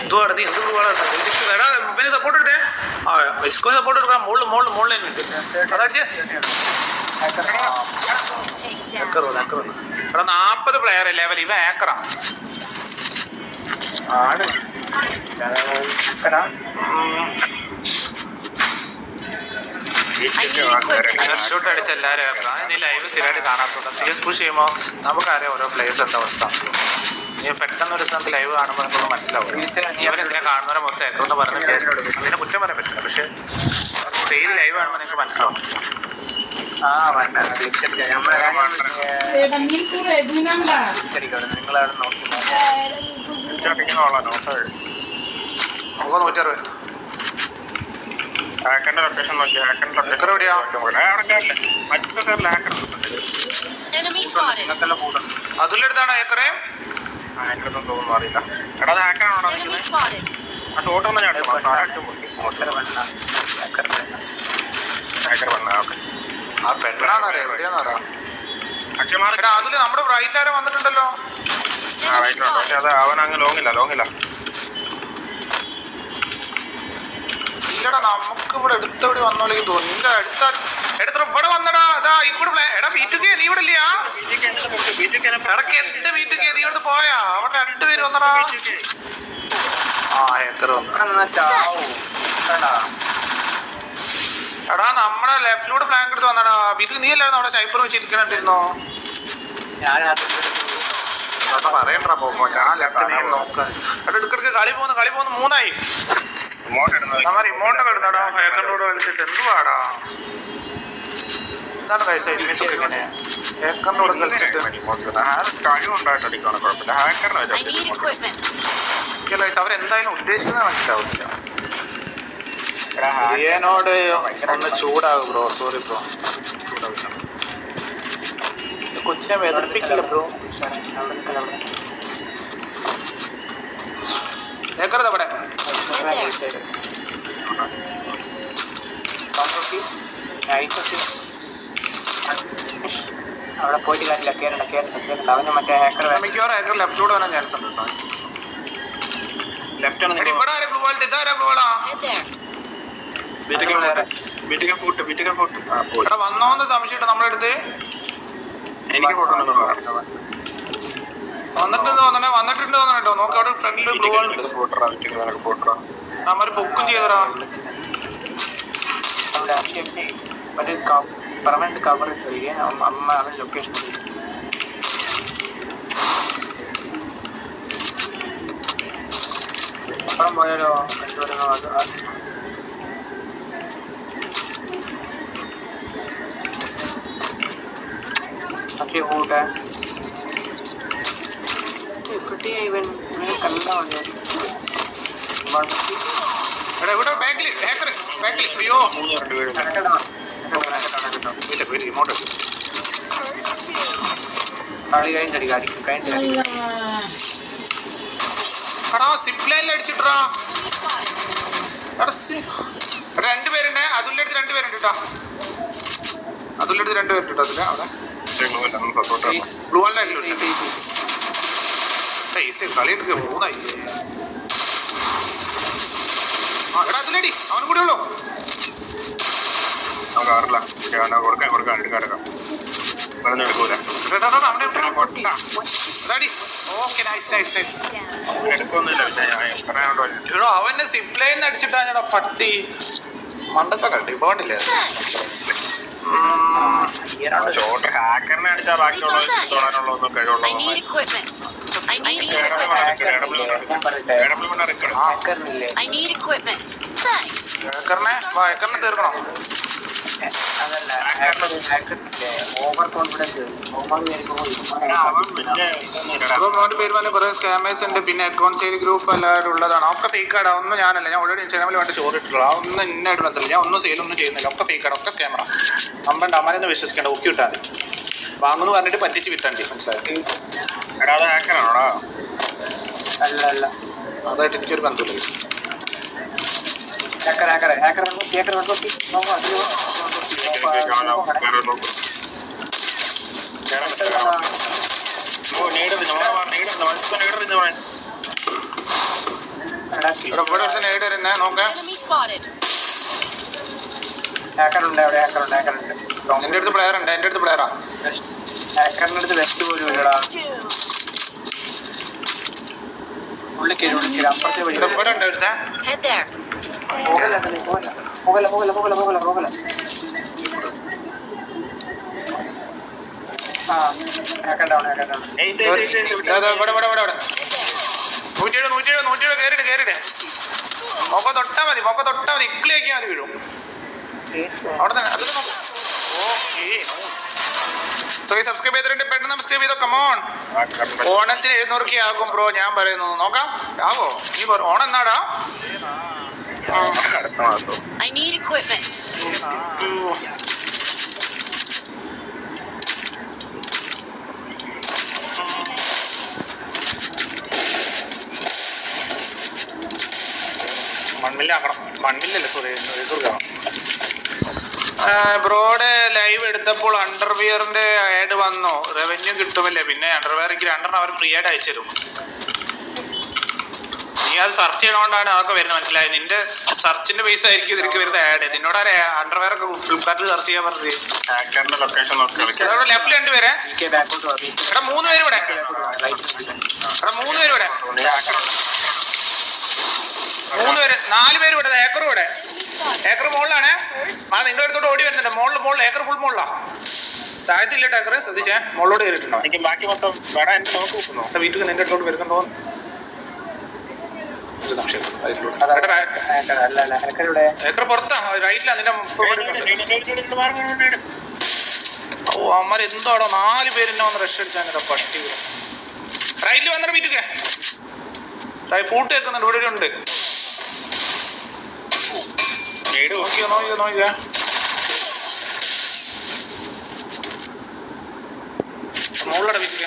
ഇതുവാണ് നീ എന്ത് എടാ ഇവന് സപ്പോർട്ട് എടുത്തേ. ആ ഇസ്കോന് സപ്പോർട്ട് എടുക്കാം. മുകളിൽ തന്നെ ഉണ്ട്. അതാ എടാ 40 പ്ലെയർ ലെവൽ. ഇവ ഏക്കറാ ആണ്. ഷൂട്ട് അടിച്ച എല്ലാവരും ഏക്കറാ. നീ ലൈവ് സ്ഥിരമായിട്ട് കാണാത്തുണ്ട്. CS പുഷ് ചെയ്യുമ്പോൾ നമുക്കറിയാം ഓരോ പ്ലേയേഴ്സ് എന്താ അവസ്ഥ. നീ പെട്ടെന്ന് ഒരു സ്ഥലത്ത് ലൈവ് കാണുമ്പോൾ നമുക്ക് മനസ്സിലാവും ഇവരെന്താ കാണുന്നവരെ മൊത്തം ഏക്കറെന്ന് പറഞ്ഞിട്ട് അതിനെ കുറ്റം പറയാൻ പറ്റില്ല. പക്ഷെ ഡെയിലി ലൈവ് കാണുമ്പോൾ നിങ്ങൾക്ക് മനസ്സിലാവും. നിങ്ങളവിടെ നോക്കി 160. ഹാക്കറിന്റെ ലൊക്കേഷൻ നോക്കി. ഹാക്കറിന്റെ ലൊക്കേഷൻ എവിടെയാ? അതിലെടുത്താണ് ഏക്കറേ. ഹാക്കറൊന്നും തോന്നുന്നു അറിയില്ല. എടാ അത് ഹാക്കറാണോ? ആ ഷോട്ട് ഒന്ന് ചാടും. ഹാക്കർ വന്നാ ഓക്കെ. ആ പെണ്ണാന്നറിയാം എവിടെയാന്നറിയാം. അക്ഷയമാർക്കാ അതില് നമ്മുടെ റൈറ്റിലാരെ വന്നിട്ടുണ്ടല്ലോ. പക്ഷെ അത് അവൻ അങ്ങ് ലോങ്ങില്ല. ഇല്ലടാ നമുക്ക് ഇവിടെ അടുത്തവിടെ വന്നോളൂ തോന്നുന്നു. എടുത്ത ഇവിടെ വന്നടാ. അതാ ഇവിടെ എടാ B2K നീ ഇവിടെ ഇല്ലയാ? ഇടക്ക് എന്ത് B2K നീ ഇവിടെ പോയാ? അവിടെ 2 പേര് വന്നടാ. ആ ഏക്കർ വന്നു. എടാ നമ്മുടെ ലെഫ്റ്റിലൂടെ ഫ്ലാങ്ക് എടുത്ത് വന്നടാ. ഇത് നീ അല്ലായിരുന്നു അവിടെ സ്നൈപ്പർ വെച്ചിരിക്കണ്ടിരുന്നോ? പറയണ്ടാ പോകുമ്പോ ഞാൻ ലെഫ്റ്റ് നീ നോക്കാൻ. എടാ എടുക്കെടുക്ക് കളി പോകുന്നു 3ആയി. റിമോട്ടൊക്കെ എടുത്താടാ. ഹേക്കറിനോട് കളിച്ചിട്ട് എന്തുവാടാ? എന്താണ് പൈസ എനിമീസൊക്കെ ഇങ്ങനെ ഹേക്കറിനോട് കളിച്ചിട്ട് കഴിവുണ്ടായിട്ടടിക്കണം. കുഴപ്പമില്ല. ഹാക്കറിന് അവരെന്തായാലും ഉദ്ദേശിക്കുന്നത് മനസ്സിലാവില്ല. ോട് ഒന്ന് ചൂടാകും ബ്രോ. Sorry bro. കൊച്ചിനെ വേദനിപ്പിക്കില്ല ബ്രോ. ഏക്കറത് അവിടെ അവിടെ പോയിട്ട് കാര്യമില്ല. കേരള അവന് മറ്റേ ഹാക്കർ മിക്കവാറും ഏക്കർ ലെഫ്റ്റിലൂടെ വരാൻ ചാൻസ് ഉണ്ട്. വന്നോന്ന് സംശയമുണ്ട് നമ്മുടെ അടുത്ത്. എനിക്ക് വന്നിട്ടുണ്ട് തോന്നണോ? നോക്കി അവിടെ ഫ്രണ്ടില് ബ്ലൂ വാൾ ഉണ്ട്. നമ്മര് പൊക്കും ചെയ്തടാ. മറ്റേ പെർമനന്റ് കവർ അമ്മ അവൻ ലൊക്കേഷൻ അപ്പുറം പോയാലോ? പക്ഷേ കൂട്ടെ ഇവൻ കണ്ടാ മതി. അയ്യോ കളി കഴിഞ്ഞടി സിപ്ലൈനിൽ അടിച്ചിട്ടാ. 2 പേരുണ്ട്. അതുലെടുത്ത് 2 പേരുണ്ട് കേട്ടോ. അതിലെ അവിടെ ബ്ലൂ വാളിലായിരുന്നു. കളി എടുക്കുക 3ആയി. എടാ അതിലടി അവനും കൂടെ ഉള്ളൂ. കൊടുക്കാൻ എടുക്കാം. അവന്റെ സിപ്ലൈൻ അടിച്ചിട്ടാ ഞാൻ പട്ടി മണ്ടത്തെ കട്ടി പോകണ്ടില്ലേ? ഹാക്കറിനെ അടിച്ചാൽ ബാക്കിയുള്ളതൊന്നും കഴിവുള്ളൂ. തീർക്കണം. ഓവർ കോൺഫിഡൻസ് സ്കാമേഴ്സ് ഉണ്ട്. പിന്നെ അക്കൗണ്ട് സെയിൽ ഗ്രൂപ്പ് എല്ലാവരും ഉള്ളതാണ്. ഒക്കെ ഫേക്കാണ്. ഒന്നും ഞാനല്ല. ഞാൻ ഓൾറെഡി ഇൻസ്റ്റാഗ്രാമിൽ വേണ്ടി സ്റ്റോറി ഇട്ടിട്ടുള്ള ഒന്നും ഇന്നായിട്ട് ബന്ധമില്ല. ഞാൻ ഒന്നും സെയിലൊന്നും ചെയ്യുന്നില്ല. ഒക്കെ ഫേക്കാണ്. ഒക്കെ സ്കാമറാണ്. നമ്മളുടെ അമ്മനെന്ന് വിശ്വസിക്കേണ്ട. ഒക്കി വിട്ടാൽ മതി. വാങ്ങുന്നു പറഞ്ഞിട്ട് പറ്റിച്ച് വിട്ടാൽ മതി. മനസ്സിലായോ? അല്ല അതായിട്ട് എനിക്കൊരു ബന്ധമില്ല. ഇവിടെ നേട് വരുന്നേ നോക്കാം. Enemy spotted. ഹാക്കറുണ്ട് അവിടെ, ഹാക്കറുണ്ട്. എന്റെ അടുത്ത് പ്ലെയർ ഉണ്ട്, എന്റെ അടുത്ത് പ്ലെയറാ. ഹാക്കറിന്റെ അടുത്ത് വെസ്റ്റ് പോലും ഇല്ലടാ. ഉള്ളിൽ അപ്പുറത്തെ വഴി. ഇവിടെ ഉണ്ട് ഒരുത്ത. Head there. പോകല. ആ ഹാക്കർ ഡൗൺ. ഇവിടെ 170 കേറിട്ട് മൊക്ക തൊട്ടാ മതി ഇക്കളിയാക്കിയാൽ മതി വീഴും അവിടെ തന്നെ. അതിൽ സബ്സ്ക്രൈബ് ചെയ്തിട്ട് പെട്ടെന്ന് സബ്സ്ക്രൈബ് ചെയ്തോ. കമോൺ, ഓണത്തിന് 700 ആകും ബ്രോ. ഞാൻ പറയുന്നത് നോക്കാം ആവോ. നീ ഓണം എന്നാടാ? അടുത്ത മാസം. I need equipment. മണ്ണില്ലല്ലേ സോറി ബ്രോയുടെ ലൈവ് എടുത്തപ്പോൾ അണ്ടർവെയറിന്റെ ആഡ് വന്നോ? റവന്യൂ കിട്ടുമല്ലേ? പിന്നെ അണ്ടർവെയർക്ക് 2 അവർ ഫ്രീ ആയിട്ട് അയച്ചു തരും. നീ അത് സെർച്ച് ചെയ്യണോണ്ടാണ് അതൊക്കെ വരുന്നത്, മനസ്സിലായത്? നിന്റെ സെർച്ചിന്റെ പൈസ ആയിരിക്കും ഇതിലേക്ക് വരുന്ന ആഡ്. നിന്നോട് അണ്ടർവെയർ ഒക്കെ ഫ്ലിപ്കാർട്ടിൽ സെർച്ച് ചെയ്യാൻ പറഞ്ഞത്. ലൊക്കേഷൻ നോക്കി ലെഫ്റ്റിൽ 2 പേരെ, എടാ 3 പേര് ഇവിടെ, എടാ 3 പേര് ഇവിടെ, 3 പേര്, 4 പേര് ഇവിടെ. ഏക്കറും ഇവിടെ, ഏക്കർ മുകളിലാണ്. ആ നിങ്ങളുടെ അടുത്തോട്ട് ഓടി വരുന്നുണ്ട്. മുകളിൽ ഏക്കർ ഫുൾ മുകളിലാ. താഴത്തില്ല ഏക്കർ, ശ്രദ്ധിച്ചേ. മുകളിലോട്ട് കയറിയിട്ടുണ്ടോ? എനിക്ക് ബാക്കി മൊത്തം വേണം. എന്നെ നോക്കി വെക്കുന്നോ? വീട്ടിൽ നിന്റെ അടുത്തോട്ട് വരുന്നുണ്ടോ? ഏക്കർ പുറത്താ, റൈറ്റിലാ. നിന്റെ ഓ അമ്മ എന്തോടോ 4 പേര് എന്നെ വന്ന് റഷ് അടിച്ചാൽ പട്ടി. റൈറ്റിൽ വന്നിട്ട് വീട്ടിൽ ഫൂട്ട് വെക്കുന്നുണ്ട്. ഇവിടെ ഉണ്ട്. നോക്കിയോ മുകളിലടെ വീട്ടിൽ.